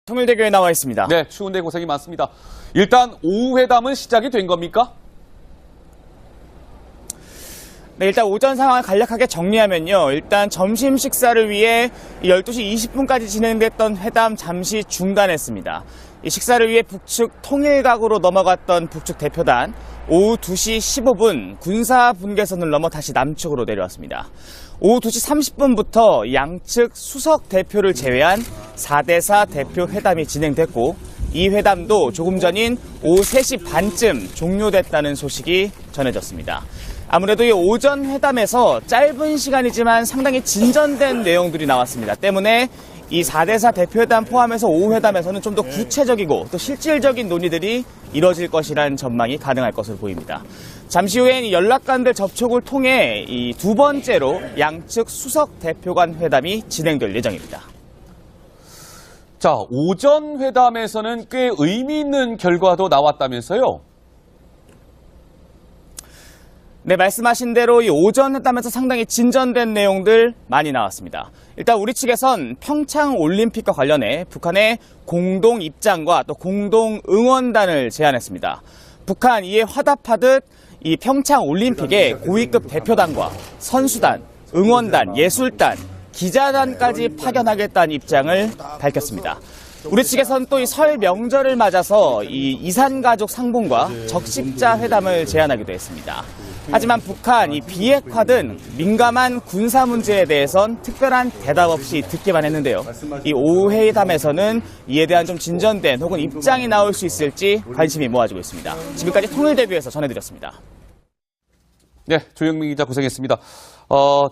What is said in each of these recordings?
통일대교에 나와 있습니다. 네, 추운데 고생이 많습니다. 일단 오후 회담은 시작이 된 겁니까? 네, 일단 오전 상황을 간략하게 정리하면요. 일단 점심 식사를 위해 12시 20분까지 진행됐던 회담 잠시 중단했습니다. 이 식사를 위해 북측 통일각으로 넘어갔던 북측 대표단 오후 2시 15분 군사 분계선을 넘어 다시 남측으로 내려왔습니다. 오후 2시 30분부터 양측 수석 대표를 제외한 4대4 대표 회담이 진행됐고 이 회담도 조금 전인 오후 3시 반쯤 종료됐다는 소식이 전해졌습니다. 아무래도 이 오전 회담에서 짧은 시간이지만 상당히 진전된 내용들이 나왔습니다. 때문에 이 4대4 대표회담 포함해서 오후 회담에서는 좀 더 구체적이고 또 실질적인 논의들이 이뤄질 것이라는 전망이 가능할 것으로 보입니다. 잠시 후엔 연락관들 접촉을 통해 이 두 번째로 양측 수석 대표 간 회담이 진행될 예정입니다. 자, 오전 회담에서는 꽤 의미 있는 결과도 나왔다면서요? 네, 말씀하신 대로 이 오전 회담에서 상당히 진전된 내용들 많이 나왔습니다. 일단 우리 측에선 평창 올림픽과 관련해 북한의 공동 입장과 또 공동 응원단을 제안했습니다. 북한 이에 화답하듯 이 평창 올림픽에 고위급 대표단과 선수단, 응원단, 예술단, 기자단까지 파견하겠다는 입장을 밝혔습니다. 우리 측에선 또 이 설 명절을 맞아서 이 이산가족 상봉과 적십자 회담을 제안하기도 했습니다. 하지만 북한 이 비핵화 등 민감한 군사 문제에 대해선 특별한 대답 없이 듣기만 했는데요. 이 오후 회담에서는 이에 대한 좀 진전된 혹은 입장이 나올 수 있을지 관심이 모아지고 있습니다. 지금까지 통일대교에서 전해드렸습니다. 네, 조영민 기자 고생했습니다.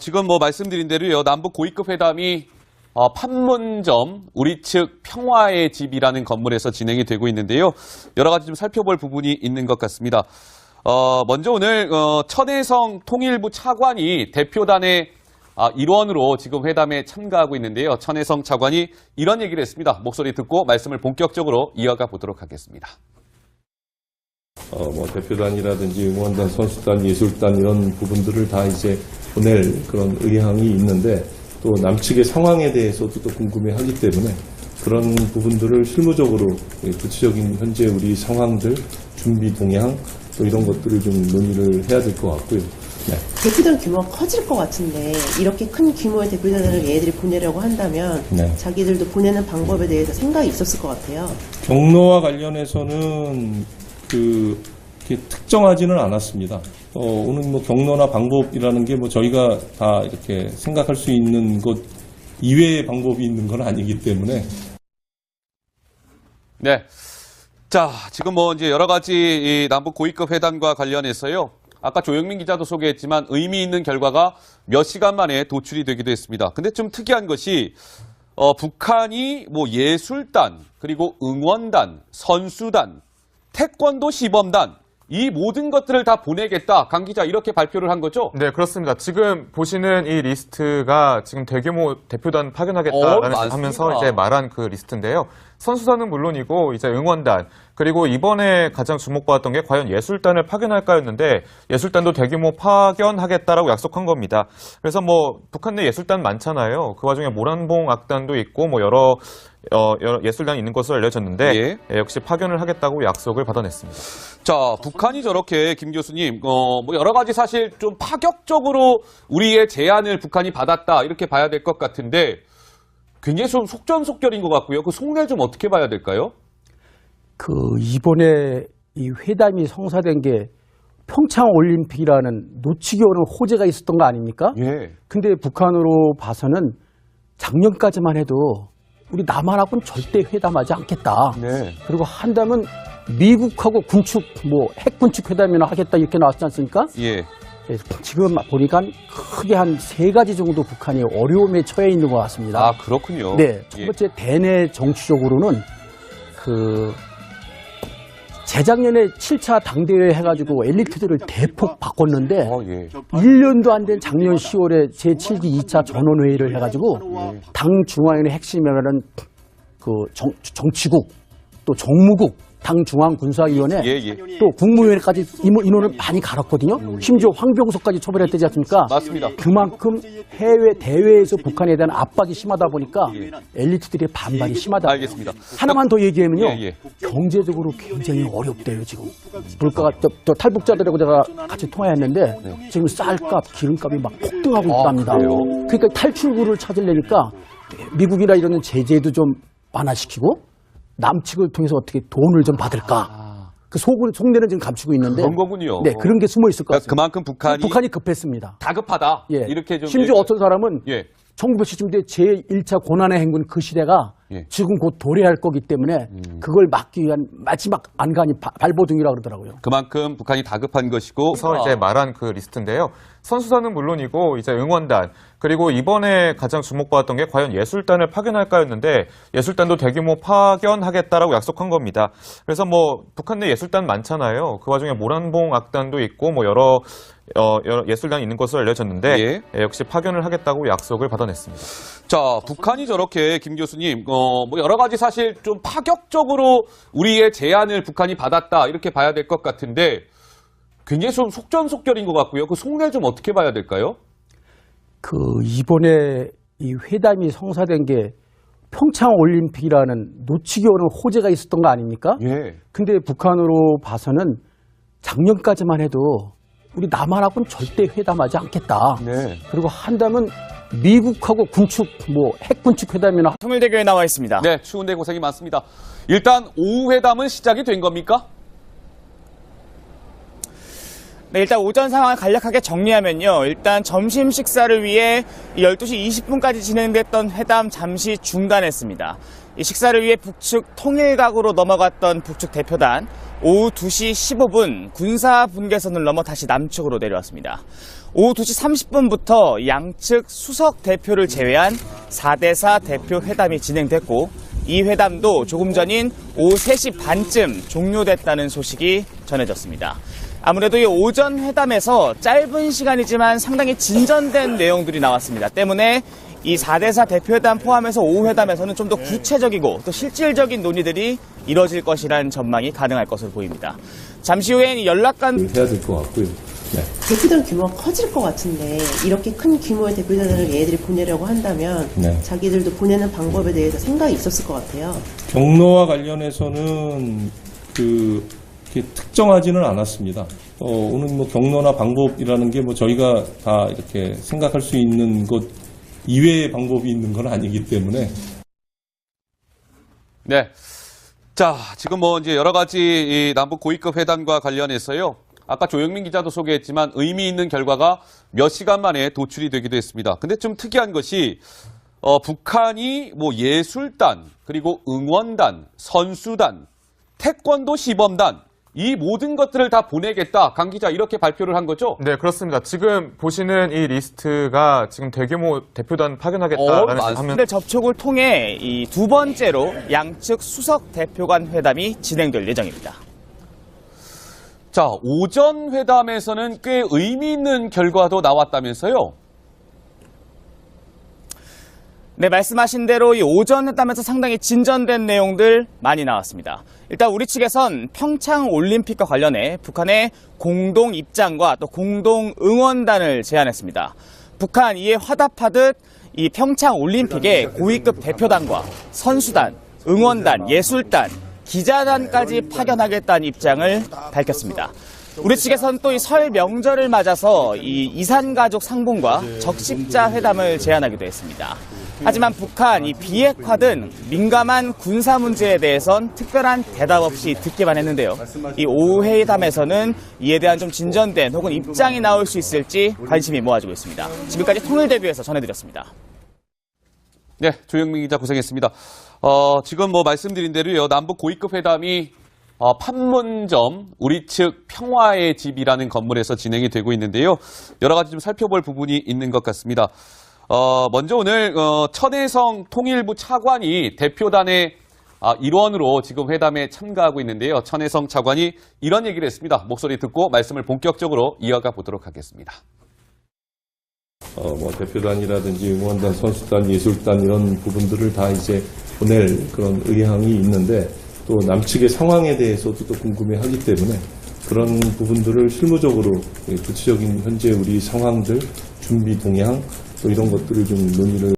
지금 말씀드린 대로요, 남북 고위급 회담이 판문점 우리 측 평화의 집이라는 건물에서 진행이 되고 있는데요. 여러 가지 좀 살펴볼 부분이 있는 것 같습니다. 먼저 오늘 천혜성 통일부 차관이 대표단의 일원으로 지금 회담에 참가하고 있는데요. 천혜성 차관이 이런 얘기를 했습니다. 목소리 듣고 말씀을 본격적으로 이어가 보도록 하겠습니다. 대표단이라든지 응원단, 선수단, 예술단 이런 부분들을 다 이제 보낼 그런 의향이 있는데 또 남측의 상황에 대해서도 또 궁금해하기 때문에 그런 부분들을 실무적으로 구체적인 현재 우리 상황들, 준비 동향 또 이런 것들을 좀 논의를 해야 될 것 같고요. 네. 대표단 규모가 커질 것 같은데 이렇게 큰 규모의 대표단을 얘들이 보내려고 한다면 네. 자기들도 보내는 방법에 대해서 생각이 있었을 것 같아요. 경로와 관련해서는 이렇게 특정하지는 않았습니다. 오늘 경로나 방법이라는 게 저희가 다 이렇게 생각할 수 있는 것 이외의 방법이 있는 건 아니기 때문에. 네. 자, 지금 이제 여러 가지 이 남북 고위급 회담과 관련해서요. 아까 조영민 기자도 소개했지만 의미 있는 결과가 몇 시간 만에 도출이 되기도 했습니다. 근데 좀 특이한 것이 북한이 예술단, 그리고 응원단, 선수단, 태권도 시범단 이 모든 것들을 다 보내겠다. 강 기자 이렇게 발표를 한 거죠? 네, 그렇습니다. 지금 보시는 이 리스트가 지금 대규모 대표단 파견하겠다라는 하면서 이제 말한 그 리스트인데요. 선수단은 물론이고 이제 응원단 그리고 이번에 가장 주목받았던 게 과연 예술단을 파견할까였는데 예술단도 대규모 파견하겠다라고 약속한 겁니다. 그래서 북한 내 예술단 많잖아요. 그 와중에 모란봉 악단도 있고 여러 예술단이 있는 것으로 알려졌는데 예. 역시 파견을 하겠다고 약속을 받아냈습니다. 자, 북한이 저렇게 김 교수님 여러 가지 사실 좀 파격적으로 우리의 제안을 북한이 받았다 이렇게 봐야 될 것 같은데 굉장히 좀 속전속결인 것 같고요. 그 속내 좀 어떻게 봐야 될까요? 이번에 이 회담이 성사된 게 평창 올림픽이라는 놓치기 어려운 호재가 있었던 거 아닙니까? 예. 근데 북한으로 봐서는 작년까지만 해도 우리 남한하고는 절대 회담하지 않겠다. 네. 그리고 한다면 미국하고 군축, 핵군축 회담이나 하겠다 이렇게 나왔지 않습니까? 예. 지금 보니까 크게 한 3가지 정도 북한이 어려움에 처해 있는 것 같습니다. 아, 그렇군요. 네. 첫 번째 대내 정치적으로는 재작년에 7차 당대회 해가지고 엘리트들을 대폭 바꿨는데 예. 1년도 안 된 작년 10월에 제7기 2차 전원회의를 해가지고 당 중앙위원회 핵심이라는 정치국 또 정무국 당 중앙군사위원회 예. 또 국무위원회까지 인원을 많이 갈았거든요. 심지어 황병석까지 처벌했다지 않습니까? 맞습니다. 그만큼 해외 대외에서 북한에 대한 압박이 심하다 보니까 엘리트들의 반발이 심하다. 알겠습니다. 하나만 더 얘기하면요. 예. 경제적으로 굉장히 어렵대요 지금. 물가가 저 탈북자들하고 제가 같이 통화했는데 지금 쌀값, 기름값이 막 폭등하고 있답니다. 그래요? 그러니까 탈출구를 찾으려니까 미국이나 이런 제재도 좀 완화시키고 남측을 통해서 어떻게 돈을 좀 받을까. 그 속내는 지금 감추고 있는데. 그런 거군요. 네, 그런 게 숨어 있을 것 같습니다. 그만큼 북한이 급했습니다. 다급하다. 예. 이렇게 좀 심지어 어떤 사람은 예. 1970년대 제1차 고난의 행군 그 시대가 예. 지금 곧 도래할 거기 때문에 그걸 막기 위한 마지막 안간이 발버둥이라고 그러더라고요. 그만큼 북한이 다급한 것이고 그래서 이제 말한 그 리스트인데요. 선수단은 물론이고 이제 응원단 그리고 이번에 가장 주목받았던 게 과연 예술단을 파견할까였는데 예술단도 대규모 파견하겠다라고 약속한 겁니다. 그래서 뭐 북한 내 예술단 많잖아요. 그 와중에 모란봉 악단도 있고 뭐 여러 예술단이 있는 것으로 알려졌는데 예. 역시 파견을 하겠다고 약속을 받아냈습니다. 자, 북한이 저렇게 김 교수님, 뭐 여러 가지 사실 좀 파격적으로 우리의 제안을 북한이 받았다 이렇게 봐야 될 것 같은데 굉장히 좀 속전속결인 것 같고요. 그 속내 좀 어떻게 봐야 될까요? 그 이번에 이 회담이 성사된 게 평창 올림픽이라는 놓치기 어려운 호재가 있었던 거 아닙니까? 예. 근데 북한으로 봐서는 작년까지만 해도 우리 남한하고는 절대 회담하지 않겠다. 네. 그리고 한다면 미국하고 군축, 핵군축 회담이나 통일대교에 나와 있습니다. 네, 추운데 고생이 많습니다. 일단 오후 회담은 시작이 된 겁니까? 네, 일단 오전 상황을 간략하게 정리하면요. 일단 점심 식사를 위해 12시 20분까지 진행됐던 회담 잠시 중단했습니다. 이 식사를 위해 북측 통일각으로 넘어갔던 북측 대표단 오후 2시 15분 군사 분계선을 넘어 다시 남측으로 내려왔습니다. 오후 2시 30분부터 양측 수석 대표를 제외한 4대4 대표 회담이 진행됐고 이 회담도 조금 전인 오후 3시 반쯤 종료됐다는 소식이 전해졌습니다. 아무래도 이 오전 회담에서 짧은 시간이지만 상당히 진전된 내용들이 나왔습니다. 때문에 이 4대4 대표회담 포함해서 오후 회담에서는 좀 더 구체적이고 또 실질적인 논의들이 이뤄질 것이라는 전망이 가능할 것으로 보입니다. 잠시 후엔 연락관 해야 될 것 같고요. 네. 대표단 규모가 커질 것 같은데 이렇게 큰 규모의 대표단을 얘들이 보내려고 한다면 네. 자기들도 보내는 방법에 대해서 생각이 있었을 것 같아요. 경로와 관련해서는 이렇게 특정하지는 않았습니다. 오늘 뭐 경로나 방법이라는 게 뭐 저희가 다 이렇게 생각할 수 있는 것 이외의 방법이 있는 건 아니기 때문에. 네. 자, 지금 뭐 이제 여러 가지 이 남북 고위급 회담과 관련해서요. 아까 조영민 기자도 소개했지만 의미 있는 결과가 몇 시간 만에 도출이 되기도 했습니다. 근데 좀 특이한 것이 북한이 뭐 예술단, 그리고 응원단, 선수단, 태권도 시범단 이 모든 것들을 다 보내겠다. 강 기자 이렇게 발표를 한 거죠? 네, 그렇습니다. 지금 보시는 이 리스트가 지금 대규모 대표단 파견하겠다라는 하면 근데 접촉을 통해 이 두 번째로 양측 수석 대표 간 회담이 진행될 예정입니다. 자, 오전 회담에서는 꽤 의미 있는 결과도 나왔다면서요? 네, 말씀하신 대로 이 오전 회담에서 상당히 진전된 내용들 많이 나왔습니다. 일단 우리 측에선 평창 올림픽과 관련해 북한의 공동 입장과 또 공동 응원단을 제안했습니다. 북한 이에 화답하듯 이 평창 올림픽의 고위급 대표단과 선수단, 응원단, 예술단, 기자단까지 파견하겠다는 입장을 밝혔습니다. 우리 측에선 또 이 설 명절을 맞아서 이 이산가족 상봉과 적십자 회담을 제안하기도 했습니다. 하지만 북한 이 비핵화 등 민감한 군사 문제에 대해선 특별한 대답 없이 듣기만 했는데요. 이 오후 회담에서는 이에 대한 좀 진전된 혹은 입장이 나올 수 있을지 관심이 모아지고 있습니다. 지금까지 통일대교에서 전해드렸습니다. 네, 조영민 기자 고생했습니다. 지금 뭐 말씀드린 대로요, 남북 고위급 회담이 판문점 우리 측 평화의 집이라는 건물에서 진행이 되고 있는데요. 여러 가지 좀 살펴볼 부분이 있는 것 같습니다. 먼저 오늘 천혜성 통일부 차관이 대표단의 일원으로 지금 회담에 참가하고 있는데요. 천혜성 차관이 이런 얘기를 했습니다. 목소리 듣고 말씀을 본격적으로 이어가 보도록 하겠습니다. 뭐 대표단이라든지 응원단, 선수단, 예술단 이런 부분들을 다 이제 보낼 그런 의향이 있는데 또 남측의 상황에 대해서도 또 궁금해하기 때문에 그런 부분들을 실무적으로 구체적인 현재 우리 상황들, 준비 동향 또 이런 것들을 좀 논의를